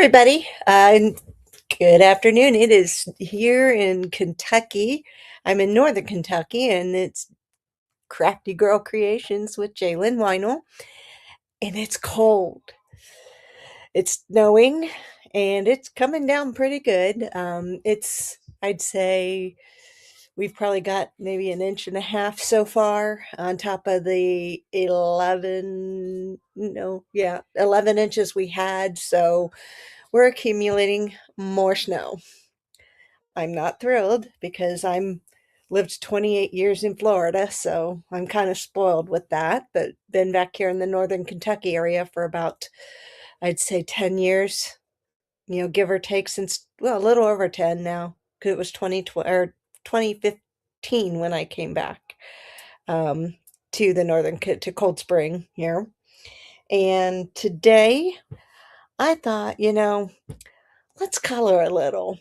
everybody. Good afternoon. It is here in Kentucky. I'm in northern Kentucky, and it's Crafty Girl Creations with Jalen Weinel, and it's cold. It's snowing, and it's coming down pretty good. I'd say, we've probably got maybe an inch and a half so far on top of the 11, no, yeah, 11 inches we had. So we're accumulating more snow. I'm not thrilled because I'm lived 28 years in Florida, so I'm kind of spoiled with that, but been back here in the northern Kentucky area for about, I'd say, 10 years, give or take, since, well, a little over 10 now, because it was 2012 or 2015 when I came back um, to the to Cold Spring here. And today I thought, let's color a little.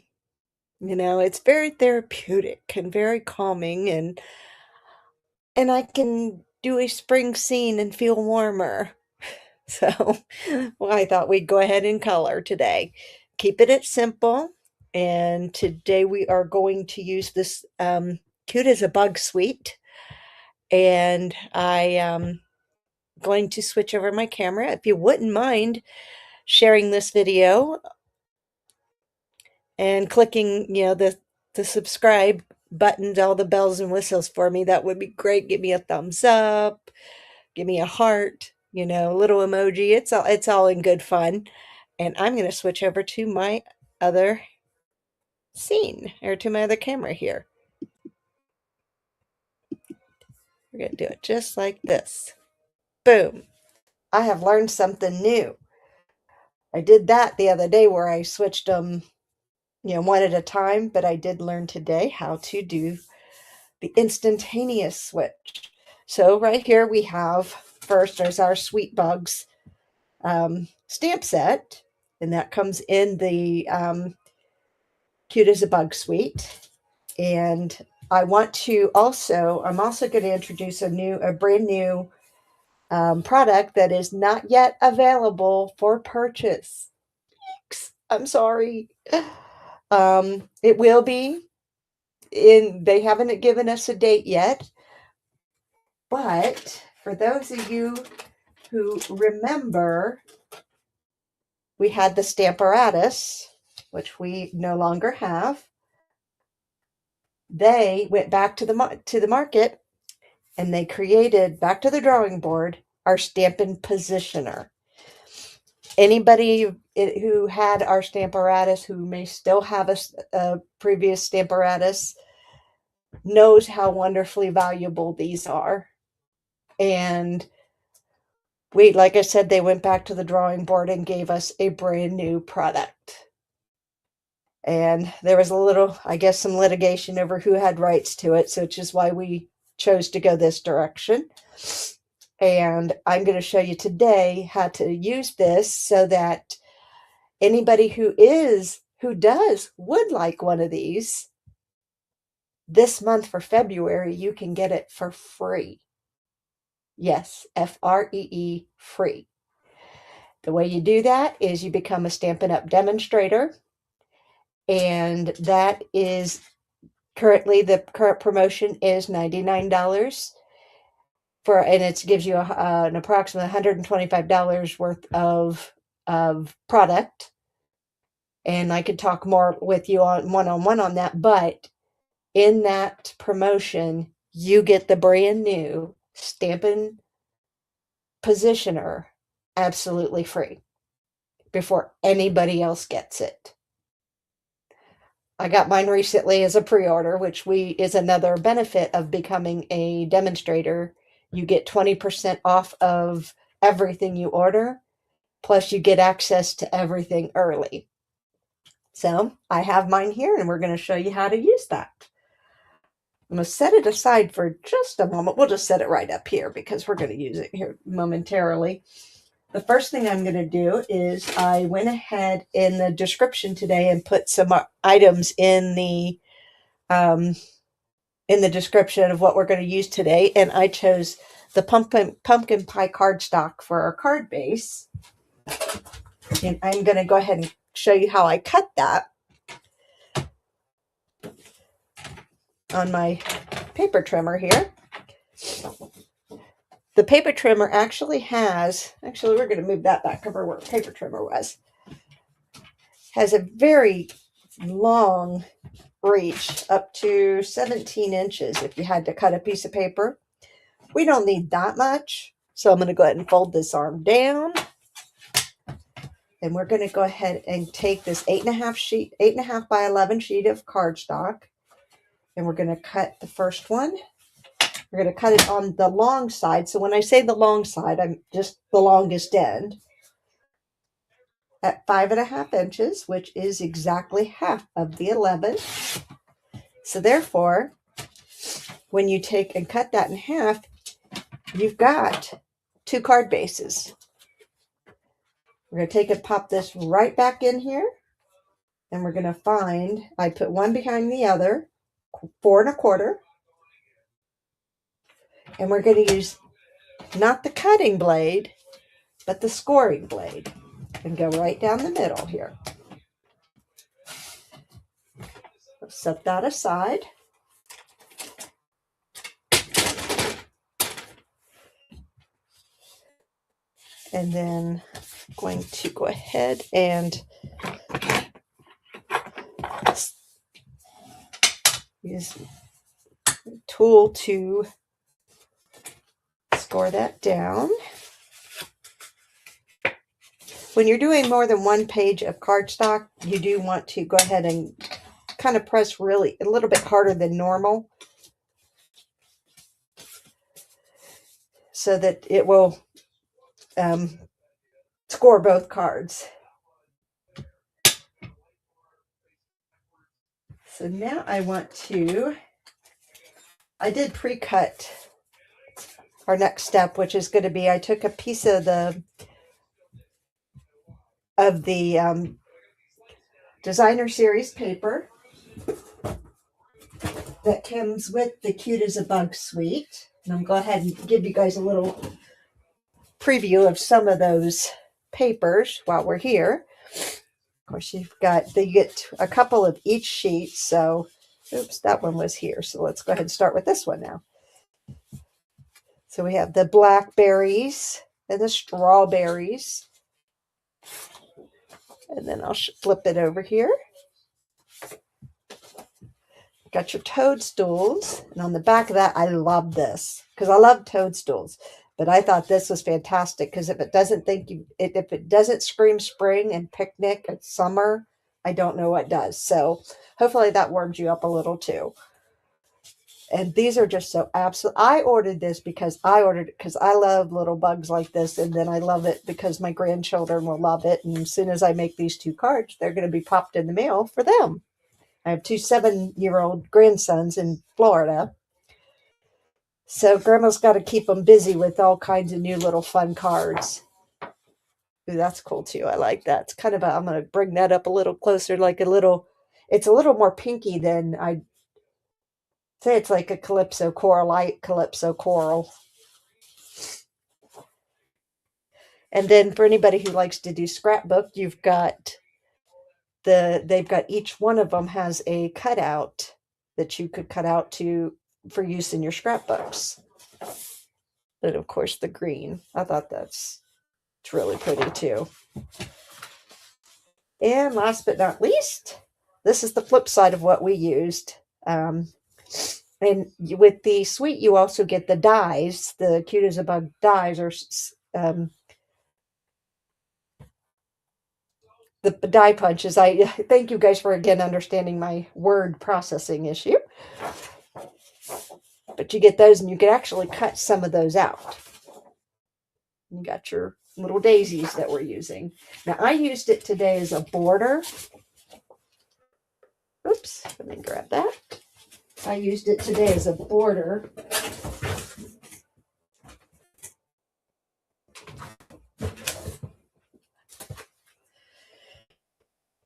It's very therapeutic and very calming, and I can do a spring scene and feel warmer. So, well, I thought we'd go ahead and color today. Keep it simple. And today we are going to use this Cute as a Bug suite. And I going to switch over my camera. If you wouldn't mind sharing this video and clicking, the subscribe buttons, all the bells and whistles for me, that would be great. Give me a thumbs up, give me a heart, little emoji. It's all in good fun. And I'm going to switch over to my other scene, or to my other camera here. We're going to do it just like this. Boom. I have learned something new. I did that the other day where I switched them, one at a time, but I did learn today how to do the instantaneous switch. So right here we have, first, there's our Sweet Bugs stamp set, and that comes in the Cute as a Bug suite. And I'm also going to introduce a brand new product that is not yet available for purchase. I'm sorry. It will be they haven't given us a date yet, but for those of you who remember, we had the Stamparatus, which we no longer have. They went back to the market, and they created, back to the drawing board, our Stampin' Positioner. Anybody who had our Stamparatus, who may still have a previous Stamparatus, knows how wonderfully valuable these are. And like I said, they went back to the drawing board and gave us a brand new product. And there was some litigation over who had rights to it, so which is why we chose to go this direction. And I'm going to show you today how to use this so that anybody who would like one of these, this month for February, you can get it for free. Yes, FREE, free. The way you do that is you become a Stampin' Up! Demonstrator, and that is the current promotion is $99 and it gives you an approximate $125 worth of product. And I could talk more with you on one-on-one on that, but in that promotion, you get the brand new Stampin' Positioner absolutely free before anybody else gets it. I got mine recently as a pre-order, which is another benefit of becoming a demonstrator. You get 20% off of everything you order, plus you get access to everything early. So I have mine here, and we're going to show you how to use that. I'm going to set it aside for just a moment. We'll just set it right up here because we're going to use it here momentarily. The first thing I'm going to do is I went ahead in the description today and put some items in the description of what we're going to use today. And I chose the pumpkin pie cardstock for our card base. And I'm going to go ahead and show you how I cut that on my paper trimmer here. The paper trimmer actually we're going to move that back over where paper trimmer was. Has a very long reach, up to 17 inches if you had to cut a piece of paper. We don't need that much, so I'm going to go ahead and fold this arm down. And we're going to go ahead and take this 8.5 by 11 sheet of cardstock, and we're going to cut the first one. We're going to cut it on the long side. So when I say the long side, I'm just the longest end at 5.5 inches, which is exactly half of the 11. So therefore, when you take and cut that in half, you've got 2 card bases. We're going to take and pop this right back in here. And we're going to find, I put one behind the other, 4 1/4. And we're going to use not the cutting blade, but the scoring blade. And go right down the middle here. Set that aside. And then I'm going to go ahead and use the tool to score that down. When you're doing more than one page of cardstock, you do want to go ahead and kind of press really a little bit harder than normal so that it will score both cards. So now I did pre-cut our next step, which is going to be, I took a piece of the designer series paper that comes with the Cute as a Bug suite. And I'm going to go ahead and give you guys a little preview of some of those papers while we're here. Of course, you get a couple of each sheet. So, oops, that one was here. So let's go ahead and start with this one now. So we have the blackberries and the strawberries. And then I'll flip it over here. Got your toadstools. And on the back of that, I love this because I love toadstools. But I thought this was fantastic because if it doesn't scream spring and picnic and summer, I don't know what does. So hopefully that warms you up a little too. And these are just so absolute. I ordered this because I love little bugs like this. And then I love it because my grandchildren will love it. And as soon as I make these 2 cards, they're going to be popped in the mail for them. I have 2 7-year-old grandsons in Florida. So Grandma's got to keep them busy with all kinds of new little fun cards. Ooh, that's cool too. I like that. It's kind of I'm going to bring that up a little closer, it's a little more pinky than I'd say. It's like a Calypso coral, light Calypso coral. And then for anybody who likes to do scrapbook, they've got each one of them has a cutout that you could cut out for use in your scrapbooks. And of course the green. I thought it's really pretty too. And last but not least, this is the flip side of what we used. And with the suite, you also get the dies, the Cute as a Bug dies, or the die punches. I thank you guys for again understanding my word processing issue. But you get those, and you can actually cut some of those out. You got your little daisies that we're using. Now I used it today as a border. Oops, let me grab that. I used it today as a border.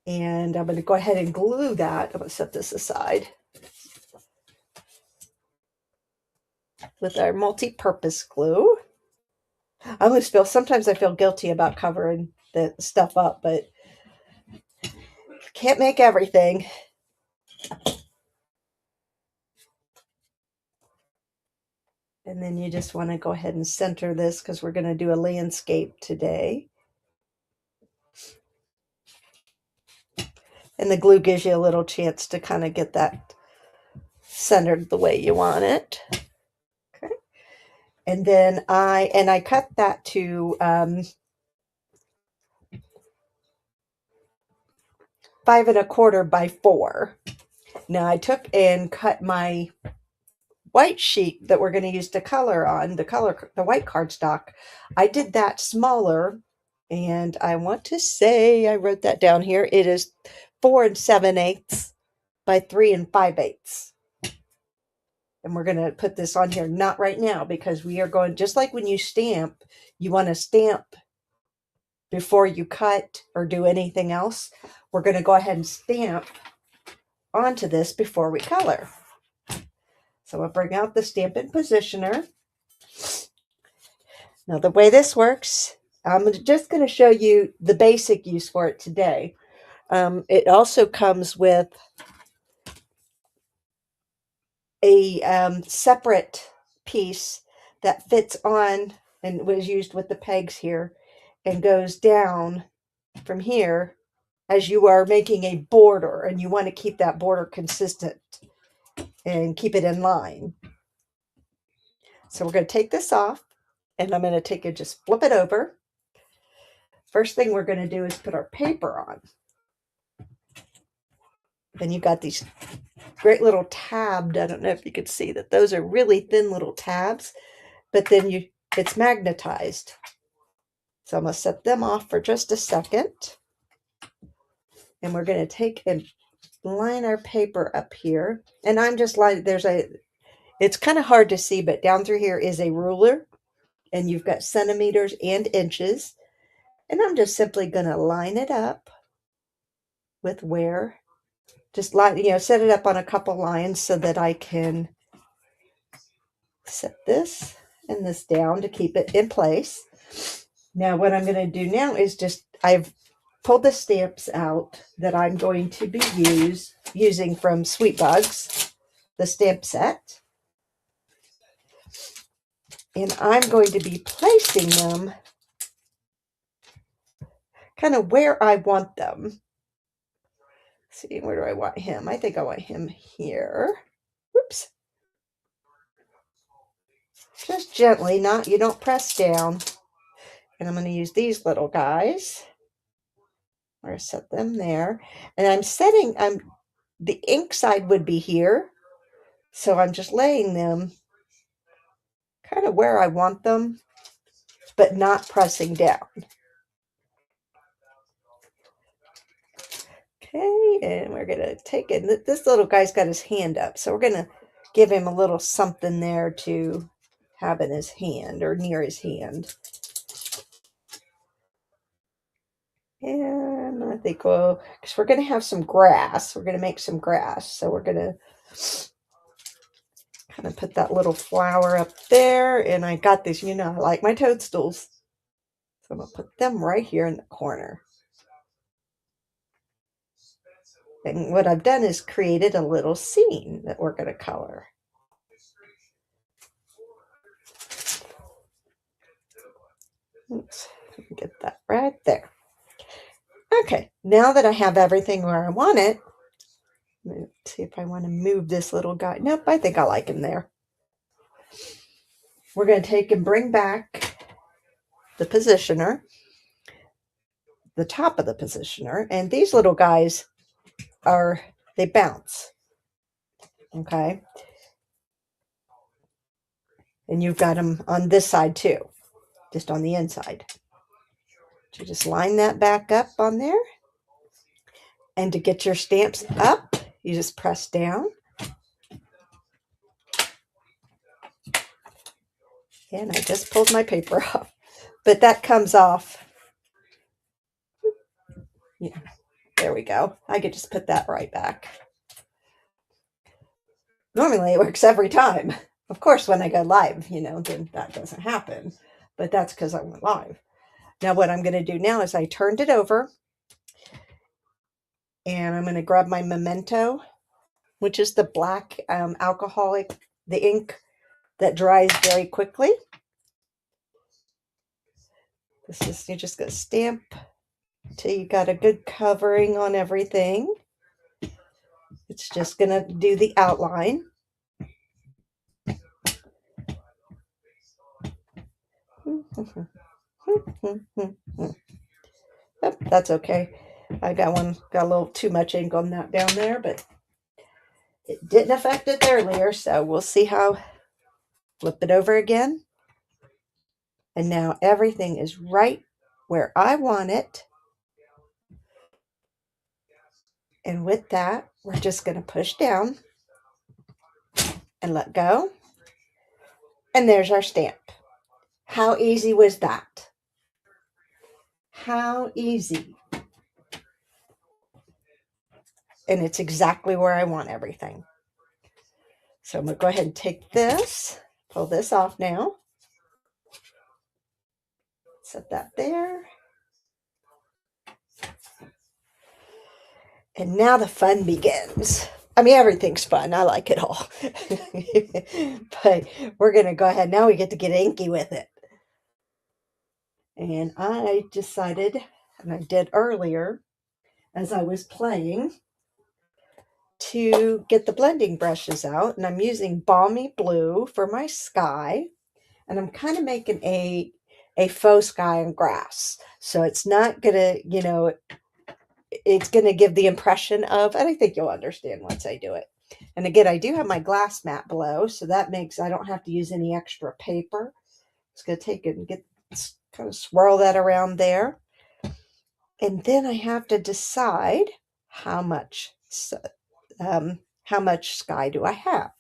And I'm going to go ahead and glue that. I'm going to set this aside with our multi-purpose glue. Sometimes I feel guilty about covering the stuff up, but Can't make everything. And then you just want to go ahead and center this because we're going to do a landscape today. And the glue gives you a little chance to kind of get that centered the way you want it. Okay. And then I cut that to 5 1/4 by 4. Now I took and cut my white sheet that we're going to use to color on, the white cardstock. I did that smaller, and I want to say, I wrote that down here, it is 4 7/8 by 3 5/8. And we're going to put this on here, not right now, because we are going, just like when you stamp, you want to stamp before you cut or do anything else. We're going to go ahead and stamp onto this before we color. So I'll bring out the Stampin' Positioner. Now the way this works, I'm just going to show you the basic use for it today. It also comes with a separate piece that fits on and was used with the pegs here and goes down from here as you are making a border, and you want to keep that border consistent and keep it in line. So we're going to take this off, and I'm going to take it, just flip it over. First thing we're going to do is put our paper on. And you got these great little tabbed, I don't know if you could see that those are really thin little tabs, but then it's magnetized. So I'm going to set them off for just a second. And we're going to take and line our paper up here. And I'm just like, it's kind of hard to see, but down through here is a ruler. And you've got centimeters and inches. And I'm just simply going to line it up with where, just line, set it up on a couple lines so that I can set this and this down to keep it in place. Now what I'm going to do now is I've pulled the stamps out that I'm going to be using from Sweet Bugs, the stamp set. And I'm going to be placing them kind of where I want them. Let's see, where do I want him? I think I want him here. Whoops. Just gently, you don't press down. And I'm going to use these little guys. I'm going to set them there. And the ink side would be here. So I'm just laying them kind of where I want them, but not pressing down. Okay, and we're going to take it. This little guy's got his hand up, so we're going to give him a little something there to have in his hand or near his hand. And I think, because we're going to have some grass. We're going to make some grass, so we're going to kind of put that little flower up there. And I got this, I like my toadstools. So I'm going to put them right here in the corner. And what I've done is created a little scene that we're going to color. Oops, get that right there. Okay, now that I have everything where I want it, let's see if I want to move this little guy. Nope, I think I like him there. We're going to take and bring back the positioner, the top of the positioner, and these little guys they bounce. Okay. And you've got them on this side too, just on the inside. So just line that back up on there. And to get your stamps up, you just press down. And I just pulled my paper off. But that comes off. Yeah, there we go. I could just put that right back. Normally it works every time. Of course, when I go live, then that doesn't happen. But that's because I went live. Now what I'm going to do now is I turned it over. And I'm going to grab my Memento, which is the black alcoholic, the ink that dries very quickly. This is, you're just going to stamp till you got a good covering on everything. It's just going to do the outline. Oh, that's okay. I got a little too much ink on that down there, but it didn't affect it earlier, so we'll see how. Flip it over again. And now everything is right where I want it. And with that, we're just going to push down and let go. And there's our stamp. How easy was that? How easy. And it's exactly where I want everything. So I'm going to go ahead and take this, pull this off now. Set that there. And now the fun begins. I mean, everything's fun. I like it all. But we're going to go ahead. Now we get to get inky with it. And I decided, and I did earlier, as I was playing, to get the blending brushes out. And I'm using Balmy Blue for my sky. And I'm kind of making a faux sky and grass. So it's not going to, it's going to give the impression of, and I think you'll understand once I do it. And again, I do have my glass mat below, so that makes, I don't have to use any extra paper. It's going to take it and kind of swirl that around there. And then I have to decide how much sky do I have.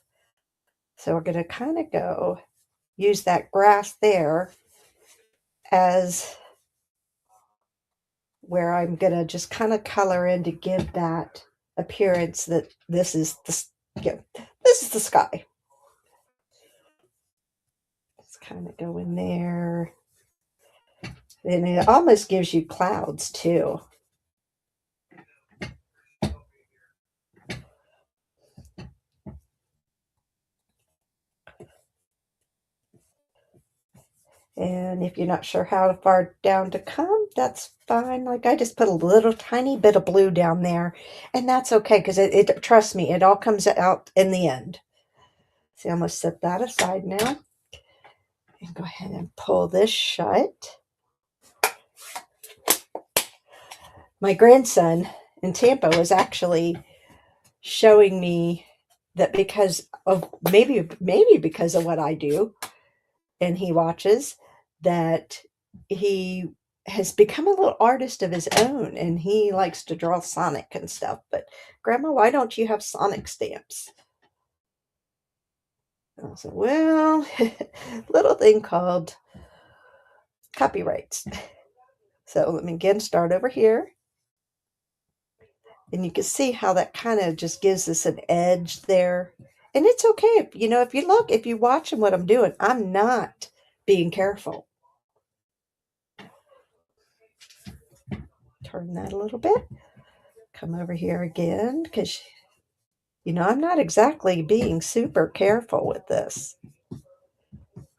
So we're going to kind of use that grass there as where I'm going to just kind of color in to give that appearance that this is the sky. Let's kind of go in there. And it almost gives you clouds too. And if you're not sure how far down to come, that's fine. Like I just put a little tiny bit of blue down there, and that's okay because it trust me, it all comes out in the end. See, I'm going to set that aside now and go ahead and pull this shut. My grandson in Tampa was actually showing me that because of maybe because of what I do, and he watches, that he has become a little artist of his own, and he likes to draw Sonic and stuff. But Grandma, why don't you have Sonic stamps? And I said, well, little thing called copyrights. So let me again start over here. And you can see how that kind of just gives us an edge there. And it's okay. If you watch what I'm doing, I'm not being careful. Turn that a little bit. Come over here again because, I'm not exactly being super careful with this.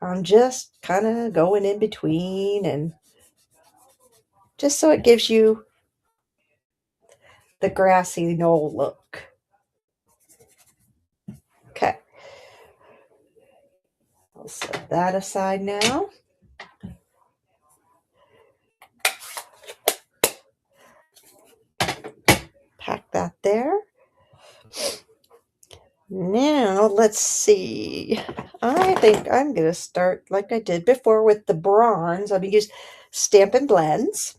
I'm just kind of going in between, and just so it gives you the grassy knoll look. Okay. I'll set that aside now. Pack that there. Now, let's see. I think I'm going to start like I did before with the bronze. I'm going to use Stampin' Blends.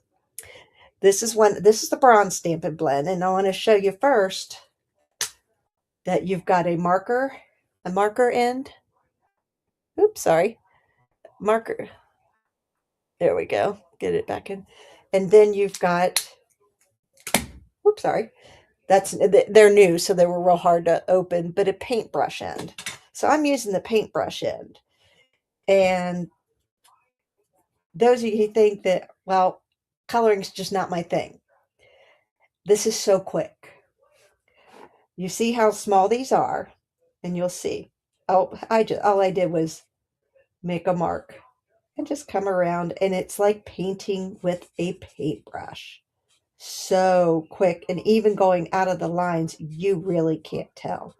This is the bronze Stampin' Blend, and I want to show you first that you've got a marker end. Oops, sorry. Marker. There we go. Get it back in. And then you've got, whoops, sorry. They're new, so they were real hard to open, but a paintbrush end. So I'm using the paintbrush end. And those of you who think that, well, coloring's just not my thing, This is so quick. You see how small these are, and you'll see. Oh, all I did was make a mark and just come around, and it's like painting with a paintbrush. So quick, and even going out of the lines, you really can't tell.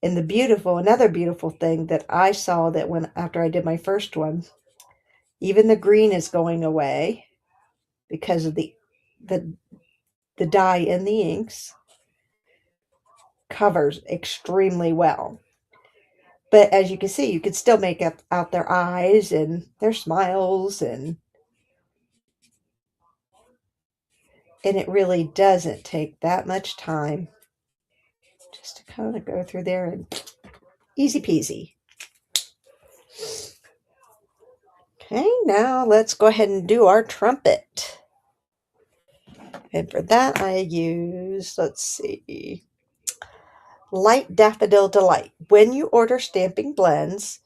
And another beautiful thing that I saw that when after I did my first one, even the green is going away because of the the dye in the inks covers extremely well. But as you can see, you can still make out their eyes and their smiles, and it really doesn't take that much time just to kind of go through there and easy peasy. Okay, now let's go ahead and do our trumpet. And for that I use, let's see, Light Daffodil Delight. When you order Stamping Blends,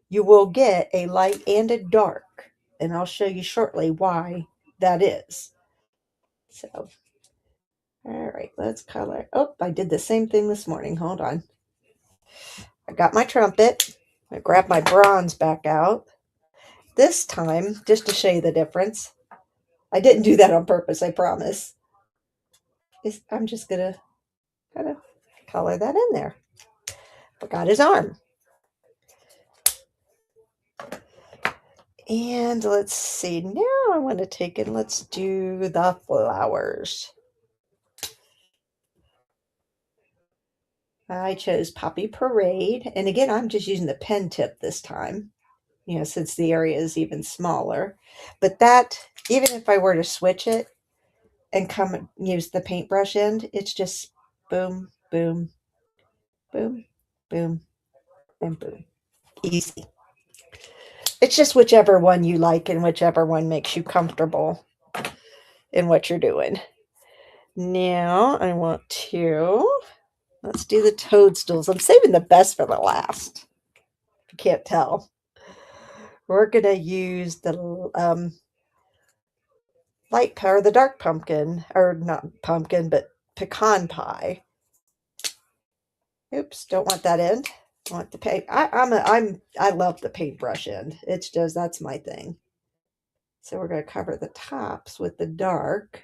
you will get a light and a dark. And I'll show you shortly why that is. So, all right, let's color. Oh, I did the same thing this morning. Hold on. I got my trumpet. I grabbed my bronze back out. This time, just to show you the difference, I didn't do that on purpose, I promise. I'm just going to kind of color that in there. Forgot his arm. And let's see, now I want to take and let's do the flowers. I chose Poppy Parade. And again, I'm just using the pen tip this time, since the area is even smaller. But that, even if I were to switch it and come and use the paintbrush end, it's just boom, boom, boom, boom, and boom. Easy. It's just whichever one you like and whichever one makes you comfortable in what you're doing. Now I want to, let's do the toadstools. I'm saving the best for the last. You can't tell. We're going to use the the dark pumpkin, or not pumpkin, but pecan pie. Oops, don't want that end. I want the paint. I love the paintbrush end. It's just, that's my thing. So we're going to cover the tops with the dark.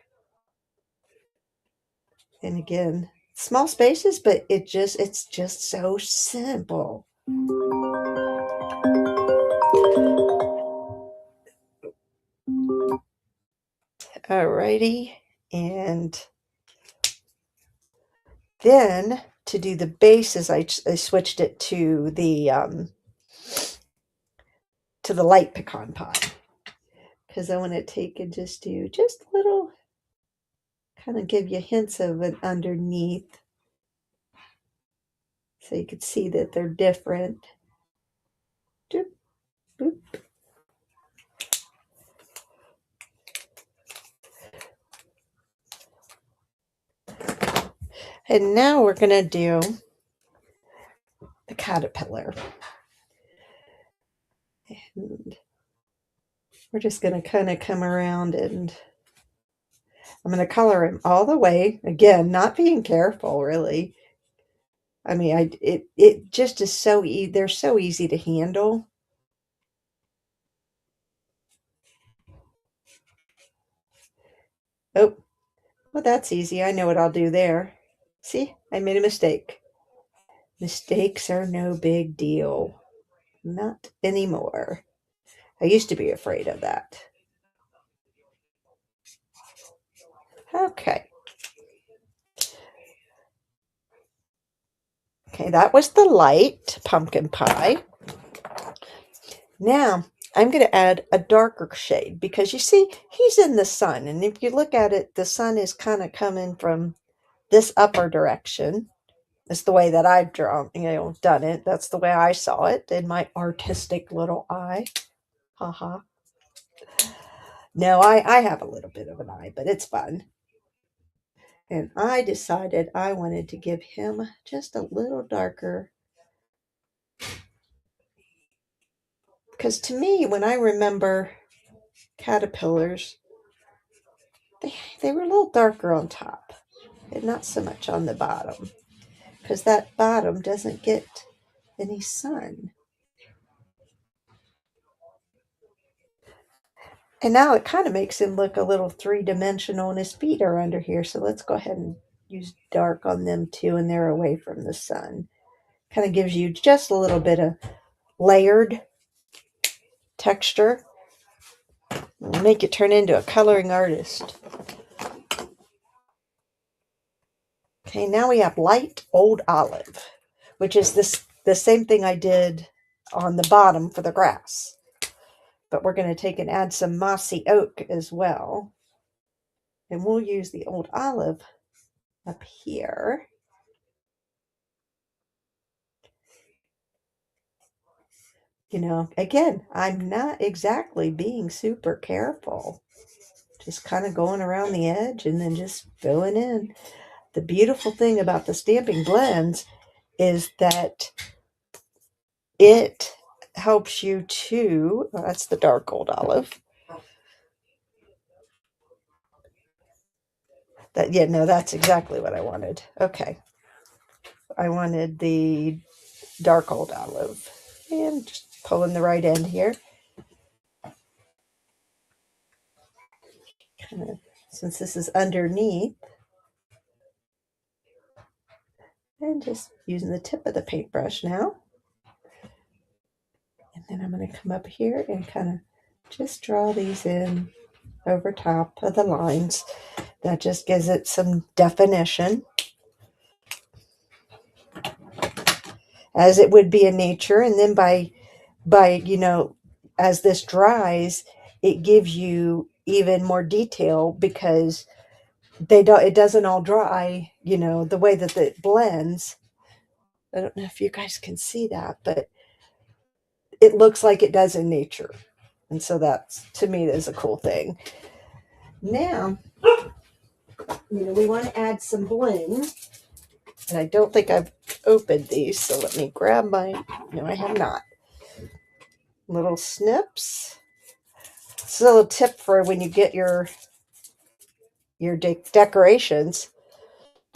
And again, small spaces, but it's just so simple. Alrighty, and then to do the bases, I switched it to the light pecan pie, because I want to take and just do just a little, kind of give you hints of it underneath, so you can see that they're different. Doop, boop. And now we're going to do the caterpillar. And we're just going to kind of come around, and I'm going to color him all the way. Again, not being careful, really. I mean, it just is so they're so easy to handle. Oh, well, that's easy. I know what I'll do there. See, I made a mistake. Mistakes are no big deal. Not anymore. I used to be afraid of that. Okay. Okay, that was the light pumpkin pie. Now, I'm going to add a darker shade, because you see, he's in the sun. And if you look at it, the sun is kind of coming from this upper direction. It's the way that I've done it. That's the way I saw it in my artistic little eye. Haha. No, I have a little bit of an eye, but it's fun. And I decided I wanted to give him just a little darker. Because to me, when I remember caterpillars, they were a little darker on top and not so much on the bottom, because that bottom doesn't get any sun. And now it kind of makes him look a little three-dimensional, and his feet are under here. So let's go ahead and use dark on them too, and they're away from the sun. Kind of gives you just a little bit of layered texture. Make it turn into a coloring artist. Okay, now we have light old olive, which is the same thing I did on the bottom for the grass. But we're going to take and add some mossy oak as well. And we'll use the old olive up here. You know, again, I'm not exactly being super careful. Just kind of going around the edge and then just filling in. The beautiful thing about the Stampin' Blends is that it helps you to, oh, that's the dark old olive. Yeah, no, that's exactly what I wanted. Okay. I wanted the dark old olive. And just pulling the right end here. Kind of, since this is underneath. And just using the tip of the paintbrush now. And then I'm going to come up here and kind of just draw these in over top of the lines. That just gives it some definition, as it would be in nature. And then by you know, as this dries, it gives you even more detail, because it doesn't all dry, you know, the way that it blends. I don't know if you guys can see that, but it looks like it does in nature. And so that's, to me, is a cool thing. Now, you know, we want to add some bling. And I don't think I've opened these, so let me grab my, no, I have not. Little snips. This is a little tip for when you get your decorations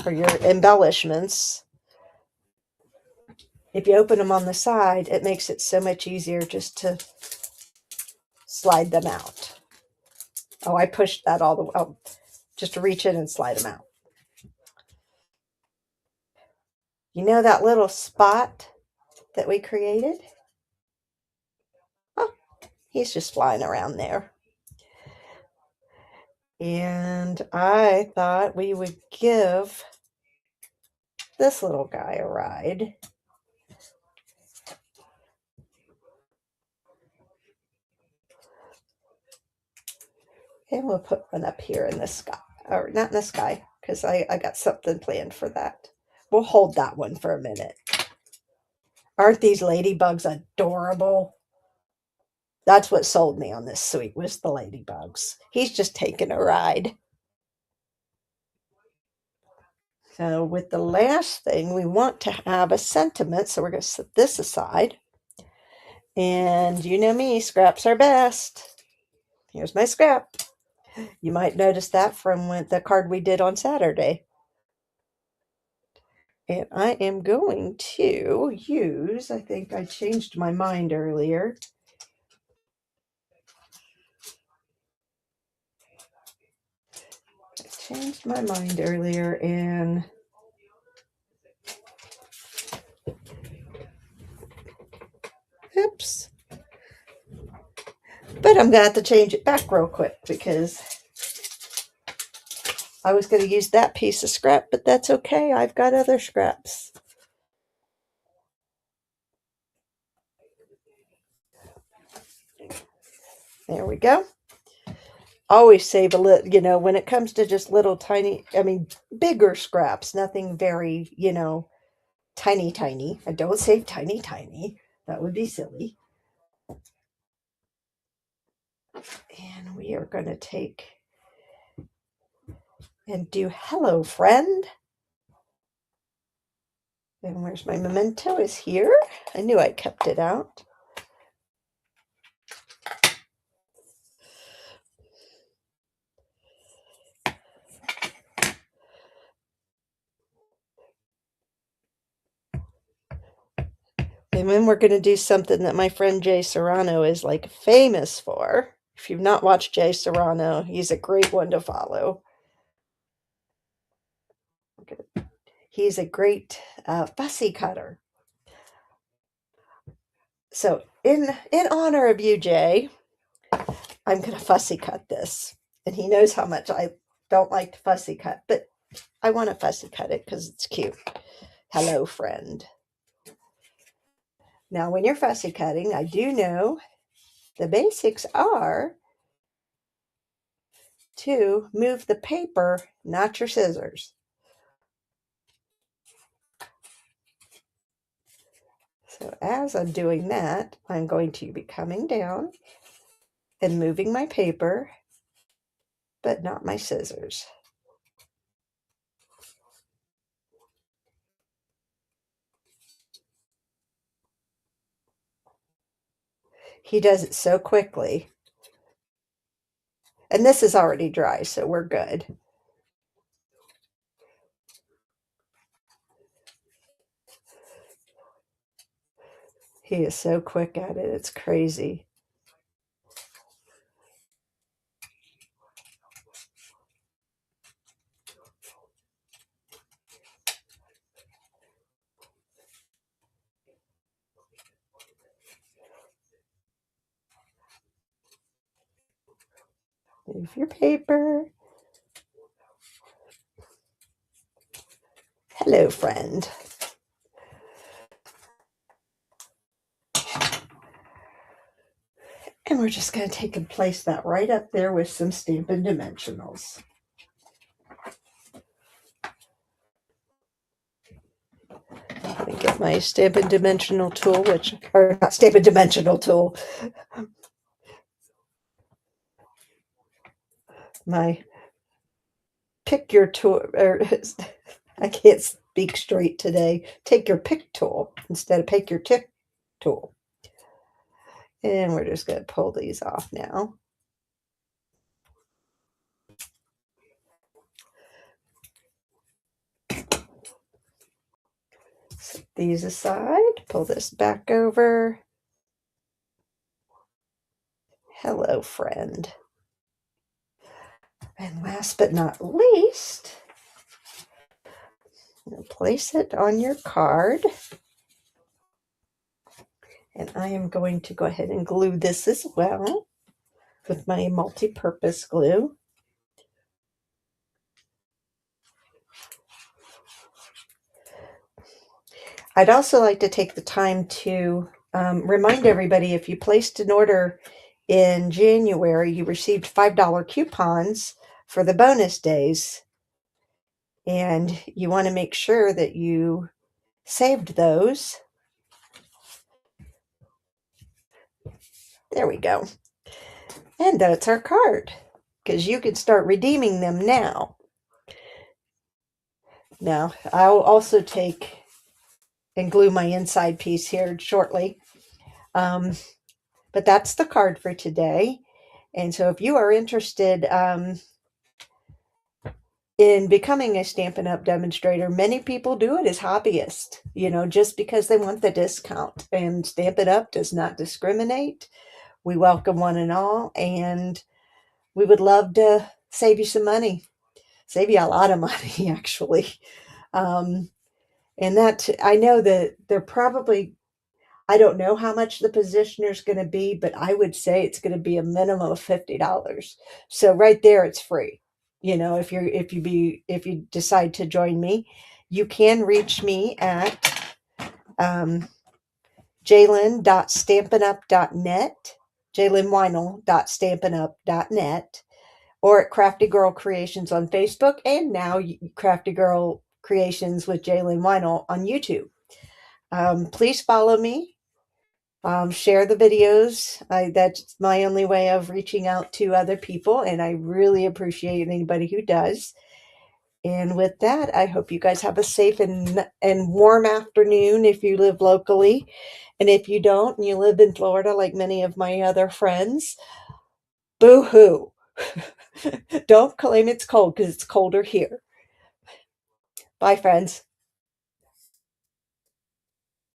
or your embellishments. If you open them on the side, it makes it so much easier just to slide them out. Oh, I pushed that all the way, oh, just to reach in and slide them out. You know that little spot that we created? Oh, he's just flying around there. And I thought we would give this little guy a ride. And we'll put one up here in the sky. Or not in the sky, because I got something planned for that. We'll hold that one for a minute. Aren't these ladybugs adorable? That's what sold me on this suite, was the ladybugs. He's just taking a ride. So with the last thing, we want to have a sentiment. So we're going to set this aside. And you know me, scraps are best. Here's my scrap. You might notice that from the card we did on Saturday. And I am going to use, I think I changed my mind earlier. I changed my mind earlier and oops. But I'm going to have to change it back real quick, because I was going to use that piece of scrap, but that's okay. I've got other scraps. There we go. Always save a little, you know, when it comes to just little tiny, I mean, bigger scraps, nothing very, you know, tiny. I don't save tiny. That would be silly. And we are going to take and do hello, friend. And where's my memento? Is here. I knew I kept it out. And then we're going to do something that my friend Jay Serrano is like famous for. If you've not watched Jay Serrano, he's a great one to follow. He's a great fussy cutter. So in honor of you, Jay, I'm going to fussy cut this. And he knows how much I don't like to fussy cut, but I want to fussy cut it because it's cute. Hello, friend. Now, when you're fussy cutting, I do know the basics are to move the paper, not your scissors. So as I'm doing that, I'm going to be coming down and moving my paper, but not my scissors. He does it so quickly. And this is already dry, so we're good. He is so quick at it, it's crazy. Move your paper. Hello, friend. And we're just going to take and place that right up there with some Stampin' Dimensionals. I'm going to get my Stampin' Dimensional tool, or not Stampin' Dimensional tool, my pick your tool, or I can't speak straight today. Take your pick tool instead of pick your tick tool. And we're just going to pull these off now. Set these aside, pull this back over. Hello, friend. And last but not least, place it on your card. And I am going to go ahead and glue this as well with my multi-purpose glue. I'd also like to take the time to remind everybody, if you placed an order in January, you received $5 coupons for the bonus days. And you want to make sure that you saved those. There we go. And that's our card, because you can start redeeming them now. Now, I'll also take and glue my inside piece here shortly. But that's the card for today. And so if you are interested in becoming a Stampin' Up! Demonstrator, many people do it as hobbyists, just because they want the discount. And Stampin' Up! Does not discriminate. We welcome one and all, and we would love to save you some money. Save you a lot of money, actually. And that, I know that they're probably, I don't know how much the positioner is going to be, but I would say it's going to be a minimum of $50. So right there, it's free. If you decide to join me, you can reach me at jaylin.stampinup.net, jaylinweinel.stampinup.net, or at Crafty Girl Creations on Facebook, and now Crafty Girl Creations with Jaylin Weinel on YouTube. Please follow me. Share the videos. That's my only way of reaching out to other people, and I really appreciate anybody who does. And with that, I hope you guys have a safe and warm afternoon if you live locally. And if you don't, and you live in Florida like many of my other friends, boo-hoo. Don't claim it's cold, because it's colder here. Bye, friends.